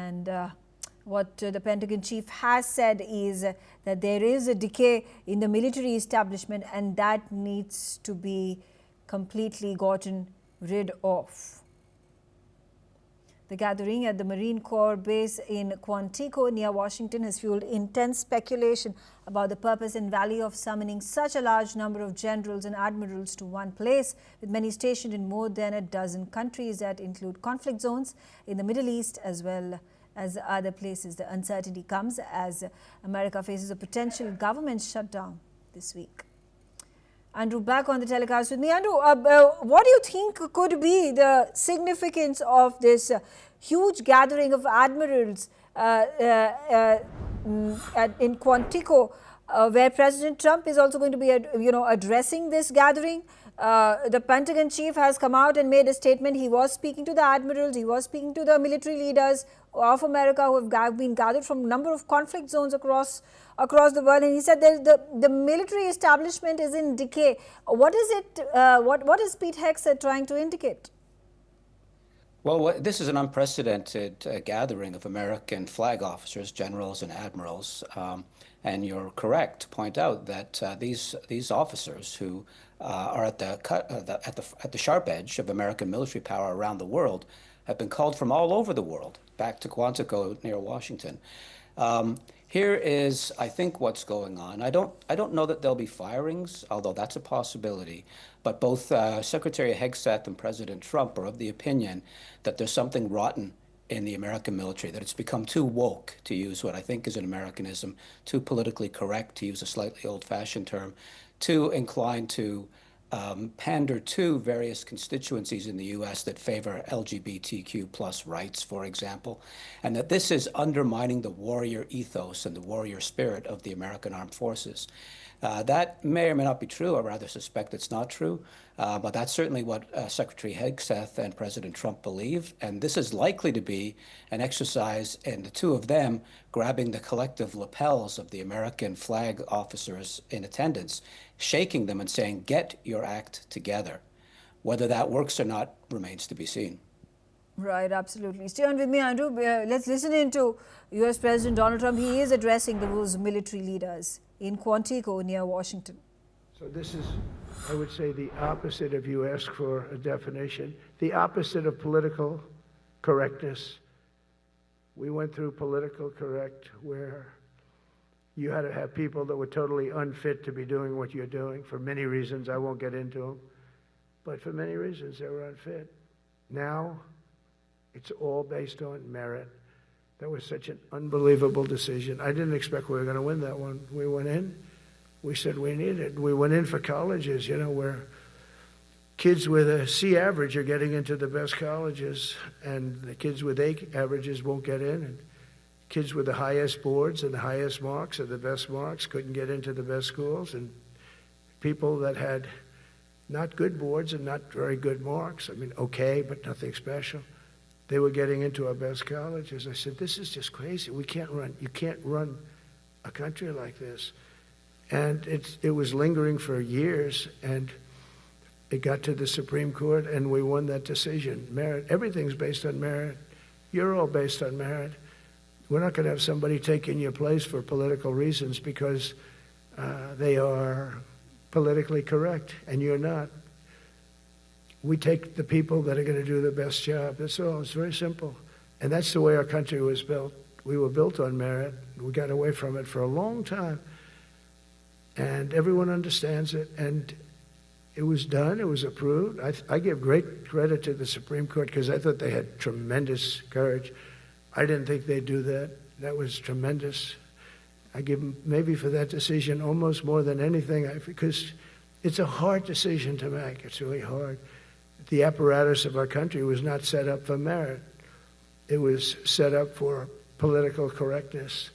And what the Pentagon chief has said is that there is a decay in the military establishment, and that needs to be completely gotten rid of. The gathering at the Marine Corps base in Quantico near Washington has fueled intense speculation about the purpose and value of summoning such a large number of generals and admirals to one place, with many stationed in more than a dozen countries that include conflict zones in the Middle East as well as other places. The uncertainty comes as America faces a potential government shutdown this week. Andrew, back on the telecast with me. Andrew, what do you think could be the significance of this huge gathering of admirals in Quantico, where President Trump is also going to be, addressing this gathering? The Pentagon chief has come out and made a statement. He was speaking to the admirals. He was speaking to the military leaders of America who have been gathered from a number of conflict zones across the world, and he said the military establishment is in decay. What is it? What is Pete Hegseth trying to indicate? Well, this is an unprecedented gathering of American flag officers, generals, and admirals. And you're correct to point out that these officers who are at the sharp edge of American military power around the world have been called from all over the world back to Quantico near Washington. Here is, I think, what's going on. I don't know that there'll be firings, although that's a possibility. But both Secretary Hegseth and President Trump are of the opinion that there's something rotten in the American military, that it's become too woke, to use what I think is an Americanism, too politically correct, to use a slightly old-fashioned term, too inclined to pander to various constituencies in the U.S. that favor LGBTQ plus rights, for example, and that this is undermining the warrior ethos and the warrior spirit of the American armed forces. That may or may not be true. I rather suspect it's not true, but that's certainly what Secretary Hegseth and President Trump believe, and this is likely to be an exercise in the two of them grabbing the collective lapels of the American flag officers in attendance, shaking them and saying, get your act together. Whether that works or not remains to be seen. Right, absolutely. Stay on with me, Andrew. Let's listen into U.S. President Donald Trump. He is addressing those military leaders in Quantico near Washington. So this is, I would say, the opposite, if you ask for a definition, the opposite of political correctness. We went through political correct, where you had to have people that were totally unfit to be doing what you're doing for many reasons. I won't get into them, but for many reasons they were unfit. Now it's all based on merit. That was such an unbelievable decision. I didn't expect we were going to win that one. We went in. We said we need it. We went in for colleges, where kids with a C average are getting into the best colleges, and the kids with A averages won't get in, and kids with the highest boards and the highest marks or the best marks couldn't get into the best schools, and people that had not good boards and not very good marks, okay, but nothing special, they were getting into our best colleges. I said, this is just crazy. You can't run a country like this. And it was lingering for years, and it got to the Supreme Court, and we won that decision. Merit, everything's based on merit. You're all based on merit. We're not going to have somebody taking your place for political reasons because they are politically correct, and you're not. We take the people that are going to do the best job. That's all. It's very simple. And that's the way our country was built. We were built on merit. We got away from it for a long time. And everyone understands it. And it was done. It was approved. I give great credit to the Supreme Court because I thought they had tremendous courage. I didn't think they'd do that. That was tremendous. I give them maybe for that decision almost more than anything because it's a hard decision to make. It's really hard. The apparatus of our country was not set up for merit. It was set up for political correctness.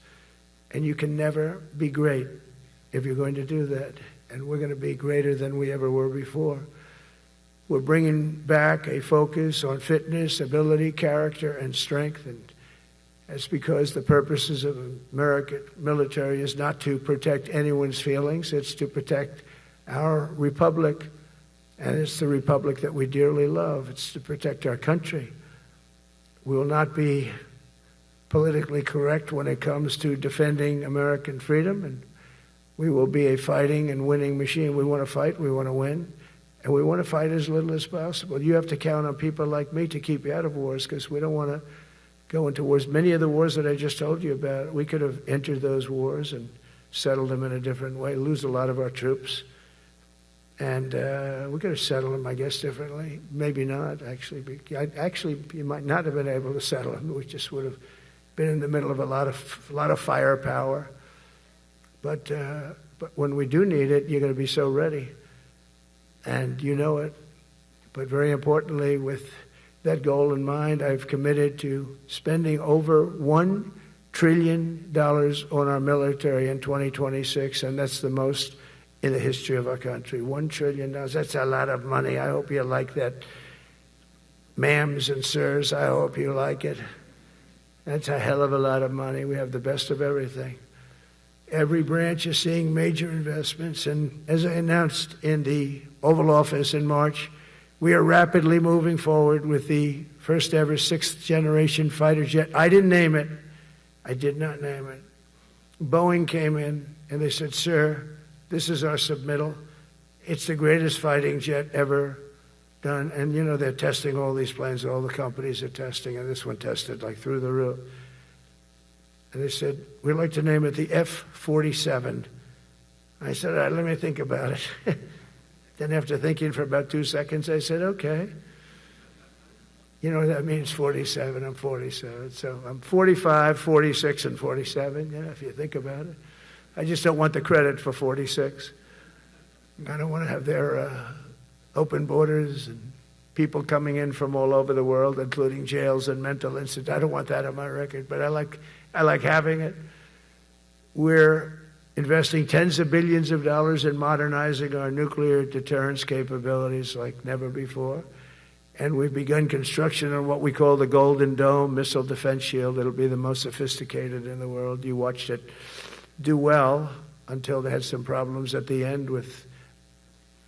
And you can never be great if you're going to do that. And we're going to be greater than we ever were before. We're bringing back a focus on fitness, ability, character, and strength. And that's because the purposes of American military is not to protect anyone's feelings. It's to protect our republic. And it's the republic that we dearly love. It's to protect our country. We will not be politically correct when it comes to defending American freedom, and we will be a fighting and winning machine. We want to fight, we want to win, and we want to fight as little as possible. You have to count on people like me to keep you out of wars, because we don't want to go into wars. Many of the wars that I just told you about, we could have entered those wars and settled them in a different way, lose a lot of our troops. And we could have settled them, I guess, differently. Maybe not, actually. Actually, you might not have been able to settle them. We just would have been in the middle of a lot of firepower. But when we do need it, you're going to be so ready. And you know it. But very importantly, with that goal in mind, I've committed to spending over $1 trillion on our military in 2026, and that's the most in the history of our country. $1 trillion. That's a lot of money. I hope you like that. Ma'ams and sirs, I hope you like it. That's a hell of a lot of money. We have the best of everything. Every branch is seeing major investments, and as I announced in the Oval Office in March, we are rapidly moving forward with the first ever 6th generation fighter jet. I didn't name it. I did not name it. Boeing came in and they said, "Sir, this is our submittal. It's the greatest fighting jet ever done." And you know, they're testing all these planes, all the companies are testing, and this one tested like through the roof. And they said, "We'd like to name it the F-47. I said, "All right, let me think about it." Then after thinking for about 2 seconds, I said, "Okay." You know, that means 47. I'm 47. So I'm 45, 46, and 47, you know, if you think about it. I just don't want the credit for 46. I don't want to have their open borders and people coming in from all over the world, including jails and mental institutes. I don't want that on my record, but I like having it. We're investing tens of billions of dollars in modernizing our nuclear deterrence capabilities like never before. And we've begun construction on what we call the Golden Dome missile defense shield. It'll be the most sophisticated in the world. You watched it do well until they had some problems at the end with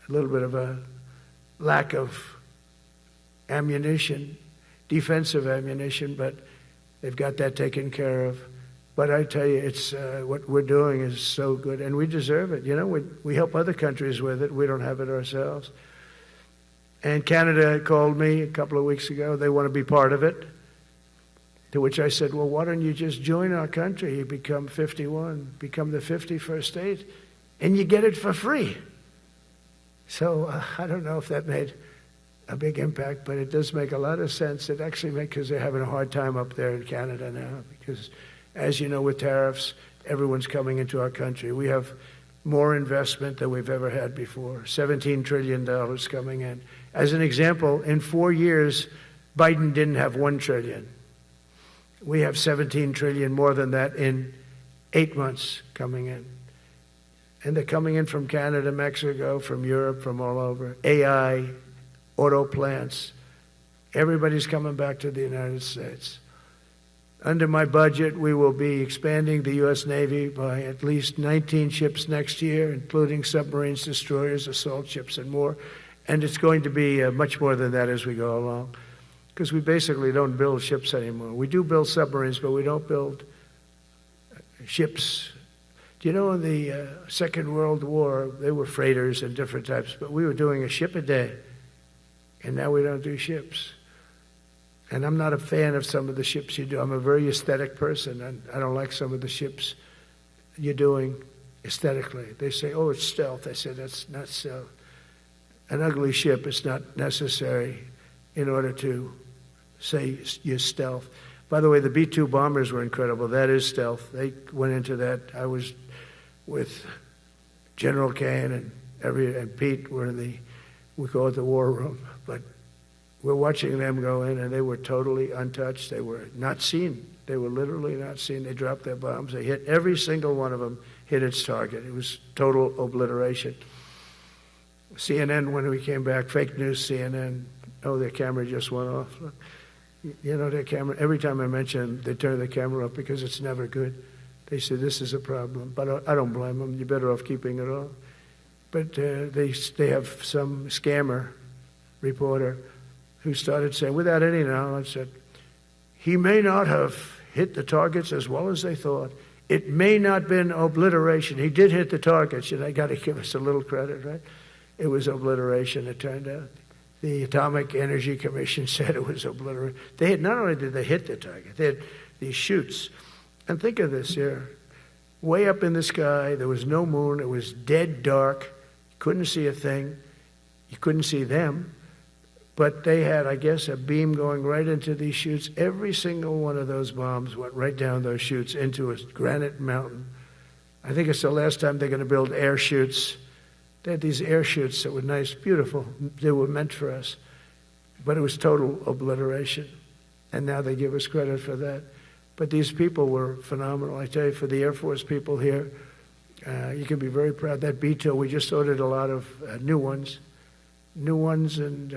a little bit of a lack of ammunition, defensive ammunition, but they've got that taken care of. But I tell you, it's what we're doing is so good, and we deserve it. You know, we help other countries with it. We don't have it ourselves. And Canada called me a couple of weeks ago. They want to be part of it. To which I said, "Well, why don't you just join our country? You become 51, become the 51st state, and you get it for free." So I don't know if that made a big impact, but it does make a lot of sense. It actually makes, because they're having a hard time up there in Canada now, because as you know, with tariffs, everyone's coming into our country. We have more investment than we've ever had before, $17 trillion coming in. As an example, in 4 years, Biden didn't have $1 trillion. We have $17 trillion more than that in 8 months coming in. And they're coming in from Canada, Mexico, from Europe, from all over. AI, auto plants. Everybody's coming back to the United States. Under my budget, we will be expanding the U.S. Navy by at least 19 ships next year, including submarines, destroyers, assault ships, and more. And it's going to be much more than that as we go along, because we basically don't build ships anymore. We do build submarines, but we don't build ships. Do you know in the Second World War, they were freighters and different types, but we were doing a ship a day, and now we don't do ships. And I'm not a fan of some of the ships you do. I'm a very aesthetic person, and I don't like some of the ships you're doing aesthetically. They say, "Oh, it's stealth." I said, "That's not stealth. An ugly ship is not necessary in order to say you're stealth." By the way, the B-2 bombers were incredible. That is stealth. They went into that. I was with General Kane and Pete were in we call it the war room, but we're watching them go in, and they were totally untouched. They were not seen. They were literally not seen. They dropped their bombs. They hit every single one of them, hit its target. It was total obliteration. CNN, when we came back, fake news CNN, oh, their camera just went off. You know, their camera, every time I mention they turn the camera off because it's never good. They say, "This is a problem." But I don't blame them. You're better off keeping it off. But they have some scammer reporter who started saying, without any knowledge, that he may not have hit the targets as well as they thought. It may not have been obliteration. He did hit the targets, and I got to give us a little credit, right? It was obliteration, it turned out. The Atomic Energy Commission said it was obliteration. They had, not only did they hit the target, they had these chutes. And think of this here. Way up in the sky, there was no moon. It was dead dark. You couldn't see a thing. You couldn't see them. But they had, I guess, a beam going right into these chutes. Every single one of those bombs went right down those chutes into a granite mountain. I think it's the last time they're going to build air chutes. They had these air chutes that were nice, beautiful. They were meant for us. But it was total obliteration. And now they give us credit for that. But these people were phenomenal. I tell you, for the Air Force people here, you can be very proud. That B-2, we just ordered a lot of new ones and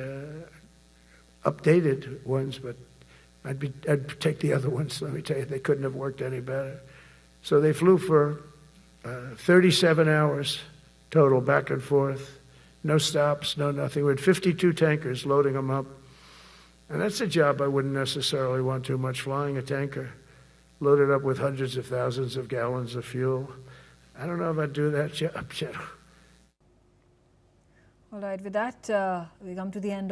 updated ones, but I'd take the other ones. Let me tell you, they couldn't have worked any better. So they flew for 37 hours total, back and forth, no stops, no nothing. We had 52 tankers loading them up. And that's a job I wouldn't necessarily want too much, flying a tanker, loaded up with hundreds of thousands of gallons of fuel. I don't know if I'd do that job. All right, with that, we come to the end